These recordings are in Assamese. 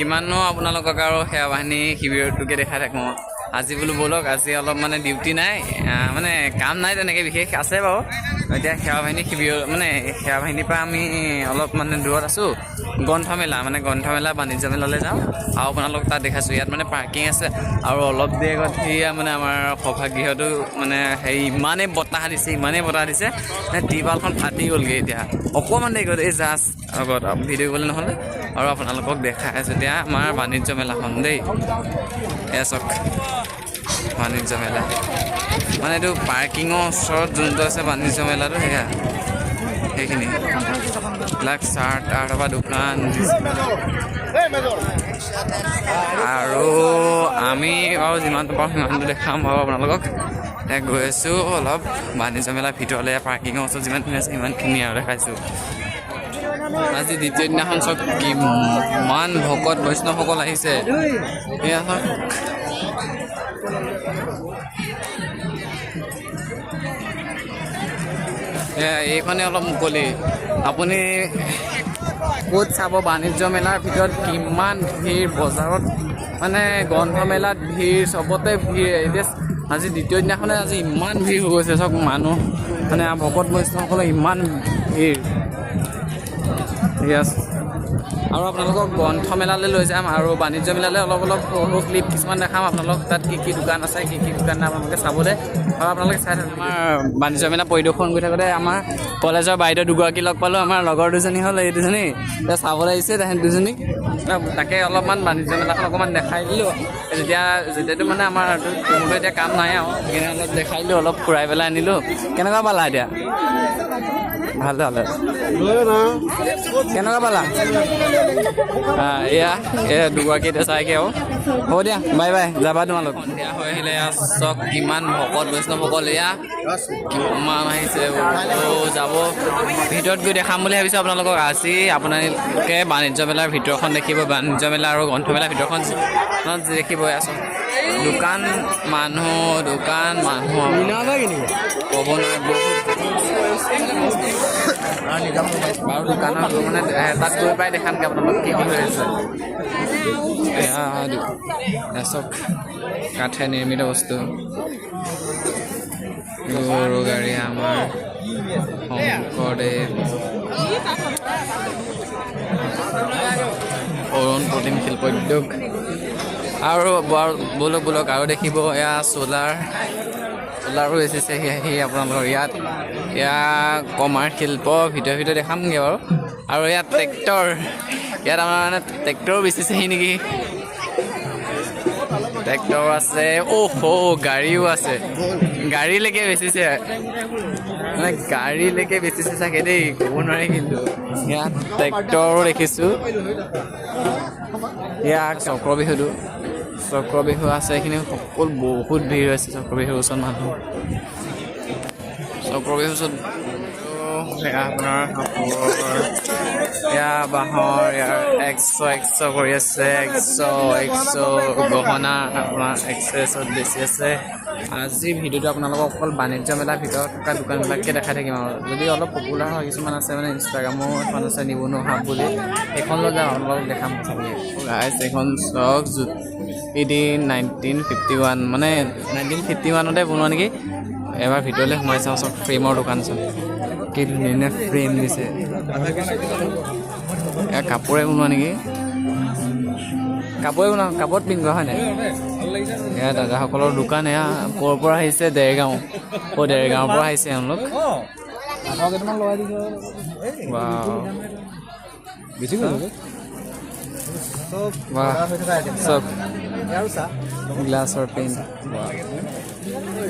কিমানো আপোনালোকক আৰু সেৱা বাহিনী শিবিৰটোকে দেখাই থাকোঁ আজি বোলো ব'লক আজি অলপ মানে ডিউটি নাই মানে কাম নাই তেনেকৈ বিশেষ আছে বাৰু এতিয়া সেৱা বাহিনী শিবিৰ মানে সেৱা বাহিনীৰ পৰা আমি অলপ মানে দূৰত আছোঁ গ্ৰন্থমেলা বাণিজ্য মেলালৈ যাওঁ আৰু আপোনালোক তাত দেখাইছোঁ ইয়াত মানে পাৰ্কিং আছে আৰু অলপ দেৰি আগত সেয়া মানে আমাৰ সভাগৃহটো মানে হেৰি ইমানেই বতাহ দিছে টিৰপালখন ফাটি গ'লগৈ এতিয়া অকণমান দেৰি গ'ল এই জাষ্ট আগত ভিডিঅ' কৰিবলৈ নহ'লে আৰু আপোনালোকক দেখাই আছোঁ এতিয়া আমাৰ বাণিজ্য মেলাখন দেই এয়া চাওক বাণিজ্য মেলা মানে এইটো পাৰ্কিঙৰ ওচৰত যোনটো আছে বাণিজ্য মেলাটো সেয়া সেইখিনি এইবিলাক চাৰ্ট টাৰ্টৰ পৰা দোকান আৰু আমি বাৰু যিমানটো পাৰোঁ সিমানটো দেখাম বাৰু আপোনালোকক এতিয়া গৈ আছোঁ অলপ বাণিজ্য মেলাৰ ভিতৰলৈ পাৰ্কিঙৰ ওচৰত যিমানখিনি আছে সিমানখিনি আৰু দেখাইছোঁ আজি দ্বিতীয় দিনাখন চব কিমান ভকত বৈষ্ণৱসকল আহিছে এয়া চাওক এইখনে অলপ মুকলি আপুনি ক'ত চাব বাণিজ্য মেলাৰ ভিতৰত কিমান ভিৰ বজাৰত মানে গ্ৰন্থমেলাত ভিৰ চবতে ভিৰ এতিয়া আজি দ্বিতীয় দিনাখনে আজি ইমান ভিৰ হৈ গৈছে চব মানুহ মানে ভকত বৈষ্ণৱসকলৰ ইমান ভিৰ ঠিক আছে আৰু আপোনালোকক গ্ৰন্থমেলালৈ লৈ যাম আৰু বাণিজ্য মেলালৈ অলপ সৰু ক্লিপ কিছুমান দেখাম আপোনালোক তাত কি দোকান আছে কি দোকান নাই আপোনালোকে চাবলৈ আৰু আপোনালোকে চাই থাকক আমাৰ বাণিজ্য মেলা পৰিদৰ্শন কৰি থাকোঁতে আমাৰ কলেজৰ বাইদেউ দুগৰাকী লগ পালোঁ আমাৰ লগৰ দুজনী হ'ল এই দুজনী এতিয়া চাবলৈ আহিছে তাহেঁত দুজনীক তাকে অলপমান বাণিজ্য মেলাখন অকণমান দেখাই দিলোঁ যেতিয়াতো মানে আমাৰ মোৰতো এতিয়া কাম নাই আৰু সেইকাৰণে অলপ দেখাই দিলোঁ অলপ ফুৰাই পেলাই আনিলোঁ কেনেকুৱা পালা এতিয়া ভাল কেনেকুৱা পালা এয়া দুগৰাকী এতিয়া চাইগৈ আৰু হ'ব দিয়া বাই যাবা তোমালোক সন্ধিয়া হৈ আহিলে চক কিমান ভকত বৈষ্ণৱসকল এয়া কিমান আহিছে যাব ভিতৰত গৈ দেখাম বুলি ভাবিছোঁ আপোনালোকক আজি আপোনালোকে বাণিজ্য মেলাৰ ভিতৰখন দেখিব বাণিজ্য মেলা আৰু গ্ৰন্থমেলাৰ ভিতৰখন দেখিব আছোঁ দোকান মানুহ ক'ব বাৰু দোকানত মানে তাত গৈ পাই দেখামগৈ আপোনালোক কি হৈ আছে চব কাঠে নিৰ্মিত বস্তু গৰু গাড়ী আমাৰ শংকৰদেৱ অৰুণ প্ৰতিম শিল্প উদ্যোগ আৰু ব'লক আৰু দেখিব এয়া চ'লাৰো এচিছে সি আপোনালোকৰ এয়া কমাৰ শিল্প ভিতৰে দেখামগৈ বাৰু আৰু ইয়াত ট্ৰেক্টৰ ইয়াত আমাৰ মানে ট্ৰেক্টৰো বেচিছেহি নেকি ট্ৰেক্টৰ আছে গাড়ীও আছে গাড়ীলৈকে বেচিছে চাগে দেই ক'ব নোৱাৰি কিন্তু ইয়াত ট্ৰেক্টৰো দেখিছোঁ ইয়াত চক্ৰ বিহু আছে এইখিনি সকলো বহুত ভিৰ হৈছে চক্ৰ বিহুৰ ওচৰত মানুহ চক্ৰ বিহুৰ ওচৰত আপোনাৰ এয়া বাঁহৰ ইয়াৰ 100 কৰি আছে 100 গহনা আপোনাৰ 100 বেছি আছে আজি ভিডিঅ'টো আপোনালোকক অকল বাণিজ্য মেলাৰ ভিতৰত থকা দোকানবিলাককে দেখাই থাকিম আৰু যদি অলপ পপুলাৰ হয় কিছুমান আছে মানে ইনষ্টাগ্ৰামো এখন আছে নিবনুৱা হাব বুলি এইখন লৈ যাম আপোনালোকক দেখাম গাইজ এইখন চক এদি 1951 মানে 1951তে বনোৱা নেকি এবাৰ ভিতৰলৈ সোমাই চাওঁ চব ফ্ৰেমৰ দোকান চব কি ধুনীয়া ফ্ৰেম দিছে এয়া কাপোৰে বনোৱা নেকি কাপোৰত পিন্ধোৱা হয় নাই এয়া দাদাসকলৰ দোকান এয়া ক'ৰ পৰা আহিছে দেৰগাঁৱৰ পৰা আহিছে এওঁলোক চব গ্লাছৰ পেইণ্ট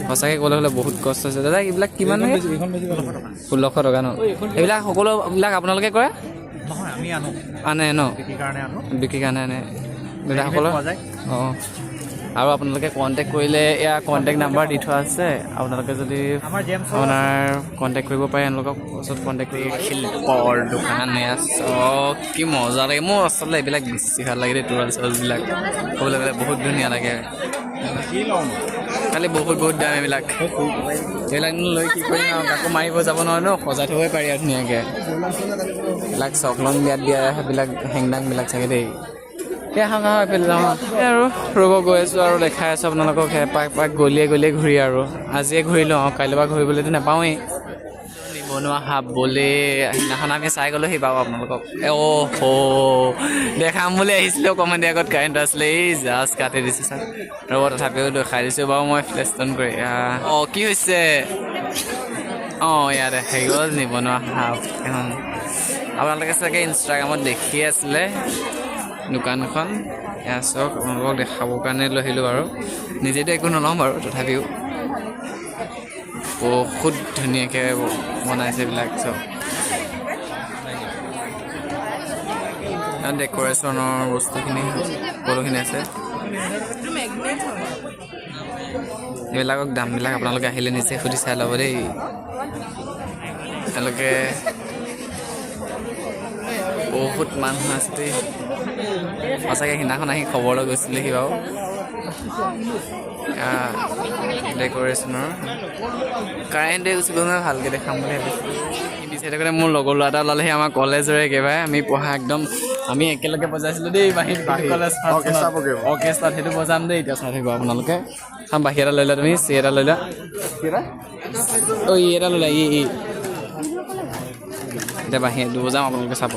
সঁচাকৈ ক'বলৈ হ'লে বহুত কষ্ট হৈছে দাদা এইবিলাক কিমান 1600 টকা ন এইবিলাক সকলোবিলাক আপোনালোকে কৰে আনে ন বিক্ৰীৰ কাৰণে আনে দাদাসকলৰ অঁ আৰু আপোনালোকে কণ্টেক্ট কৰিলে এয়া কণ্টেক্ট নাম্বাৰ দি থোৱা আছে আপোনালোকে যদি আপোনাৰ কণ্টেক্ট কৰিব পাৰে এওঁলোকক ওচৰত কণ্টেক্ট কৰি শিল্পৰ দোকান এয়া চব কি মজা লাগে মোৰ আচলতে এইবিলাক বেছি ভাল লাগে দেই তোৰাল চলবিলাক ক'বলৈ গ'লে বহুত ধুনীয়া লাগে খালি বহুত দাম এইবিলাক লৈ কি কৰিম আৰু কাকো মাৰিব যাব নোৱাৰে ন সজাই থ'বই পাৰি আৰু ধুনীয়াকৈ এইবিলাক চকলং বিয়াত দিয়া সেইবিলাক হেংদাংবিলাক চাগে দেই এইফালে যাওঁ আৰু ৰ'ব গৈ আছোঁ আৰু দেখাই আছোঁ আপোনালোকক এপাক এপাক গলিয়ে গলিয়ে ঘূৰি আৰু আজিয়ে ঘূৰি লওঁ কাইলৈ পৰা ঘূৰিবলৈতো নাপাওঁৱেই নিবনুৱা সাপ বুলি সেইদিনাখন আমি চাই গ'লোহি বাৰু আপোনালোকক দেখাম বুলি আহিছিলোঁ অকণমান দেৰি আগত কাৰেণ্ট আছিলে এই জাষ্ট কাটি দিছে চাৰ ৰ'ব তথাপিও দেখাই দিছোঁ বাৰু মই ফ্লেছ অন কৰি কি হৈছে ইয়াতে হেৰি গ'ল নিবনুৱা সাপ এখন আপোনালোকে চাগে ইনষ্টাগ্ৰামত দেখি আছিলে দোকানখন এয়া চাওক আপোনালোকক দেখাবৰ কাৰণে লৈ আহিলোঁ বাৰু নিজেতো একো নলওঁ বাৰু তথাপিও বহুত ধুনীয়াকৈ বনাইছে এইবিলাক চব ডেক'ৰেশ্যনৰ বস্তুখিনি সকলোখিনি আছে এইবিলাকক দামবিলাক আপোনালোকে আহিলে নিজে সুধি চাই ল'ব দেই তেওঁলোকে বহুত মানুহ আছে দেই সঁচাকৈ সিদিনাখন আহি খবৰ লৈ গৈছিলেহি বাৰু ডেক'ৰেশ্যনৰ কাৰেণ্টে গুচি গ'ল নহয় ভালকৈ দেখাম বুলি ভাবিছোঁ বিচাৰি থাকোঁতে মোৰ লগৰ ল'ৰা এটা ওলালেহি আমাৰ কলেজৰে একেবাৰে আমি পঢ়া একদম আমি একেলগে বজাইছিলোঁ দেই বাহিৰ কলেজ অৰ্কেষ্ট্ৰাত সেইটো বজাম দেই এতিয়া চাই থাকিব আপোনালোকে বাঁহী এটা লৈ লোৱা তুমি চি এটা লৈ লোৱা ই এটা লৈ লোৱা ই এতিয়া বাঁহী এইটো বজাম আপোনালোকে চাব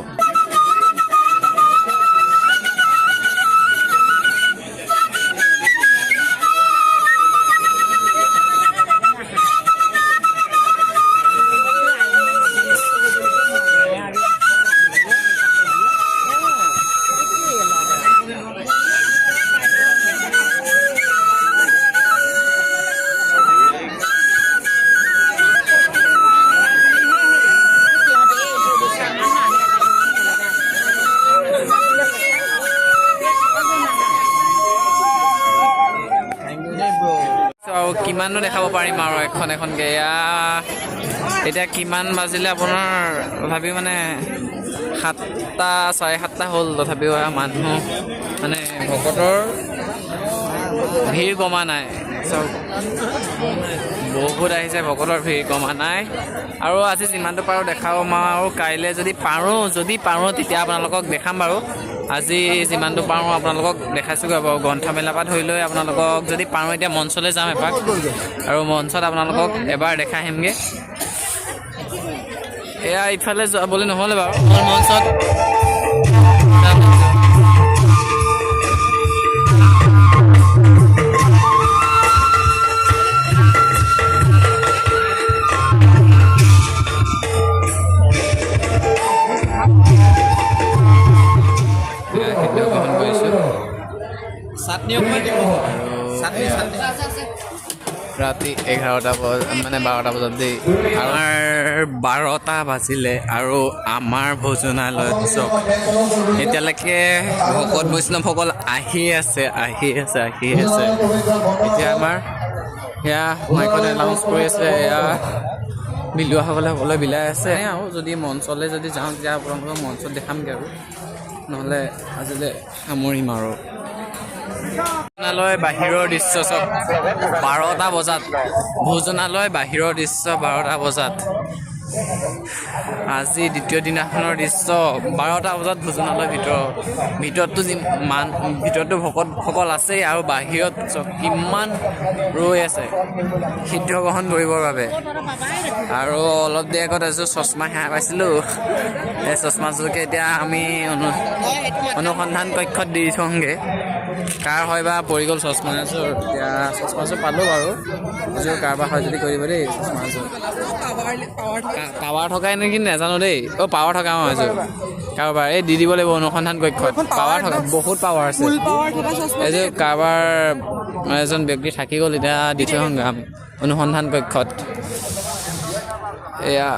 আৰু কিমানো দেখাব পাৰিম আৰু এখনকৈ এতিয়া কিমান বাজিলে আপোনাৰ তথাপিও মানে 7টা 7:30 হ'ল তথাপিও মানুহ মানে ভকতৰ ভিৰ কমা নাই চব বহুত আহিছে ভকতৰ ভিৰ কমা নাই আৰু আজি যিমানটো পাৰোঁ দেখাম আৰু কাইলৈ যদি পাৰোঁ তেতিয়া আপোনালোকক দেখাম বাৰু আজি যিমানটো পাৰোঁ আপোনালোকক দেখাইছোঁগৈ বাৰু গ্ৰন্থমেলাৰ পৰা ধৰি লৈ আপোনালোকক যদি পাৰোঁ এতিয়া মঞ্চলৈ যাম এপাক আৰু মঞ্চত আপোনালোকক এবাৰ দেখাই আহিমগৈ এয়া ইফালে যাবলৈ নহ'লে বাৰু মোৰ মঞ্চত ৰাতি 11টা মানে 12টা বজাত দেই আমাৰ 12টা বাজিলে আৰু আমাৰ ভোজনালয়ত চব এতিয়ালৈকে ভকত বৈষ্ণৱসকল আহি আছে এতিয়া আমাৰ সেয়া মাইকত এনাউন্স কৰি আছে এয়া বিলোৱাসকলে সকলোৱে বিলাই আছে আৰু যদি মঞ্চলৈ যদি যাওঁ তেতিয়া আপোনালোকক মঞ্চত দেখামগৈ আৰু নহ'লে আজিলৈ সামৰিম আৰু ভোজনালয় বাহিৰৰ দৃশ্য চব 12টা বজাত ভোজনালয় বাহিৰৰ দৃশ্য 12টা বজাত আজি দ্বিতীয় দিনাখনৰ দৃশ্য 12টা বজাত ভোজনালয়ৰ ভিতৰততো ভকতসকল আছেই আৰু বাহিৰত চব কিমান ৰৈ আছে সিদ্ধ গ্ৰহণ কৰিবৰ বাবে আৰু অলপ দেৰি আগত এযোৰ চশমা সেৱা পাইছিলোঁ এই চশমাযোৰকে এতিয়া আমি অনুসন্ধান কক্ষত দি থওঁগৈ কাৰ হয় বা পৰি গ'ল চশমাযোৰ এতিয়া চশমাযোৰ পালোঁ বাৰু এযোৰ কাৰোবাৰ হয় যদি কৰিব দেই চশমাযোৰ পাৱাৰ থকাই নেকি নাজানো দেই পাৱাৰ থকা এযোৰ কাৰোবাৰ এই দি দিব লাগিব অনুসন্ধান কক্ষত পাৱাৰ থকা বহুত পাৱাৰ আছে এযোৰ কাৰোবাৰ এজন ব্যক্তি থাকি গ'ল এতিয়া দি থৈ আহোঁগৈ আমি অনুসন্ধান কক্ষত এয়া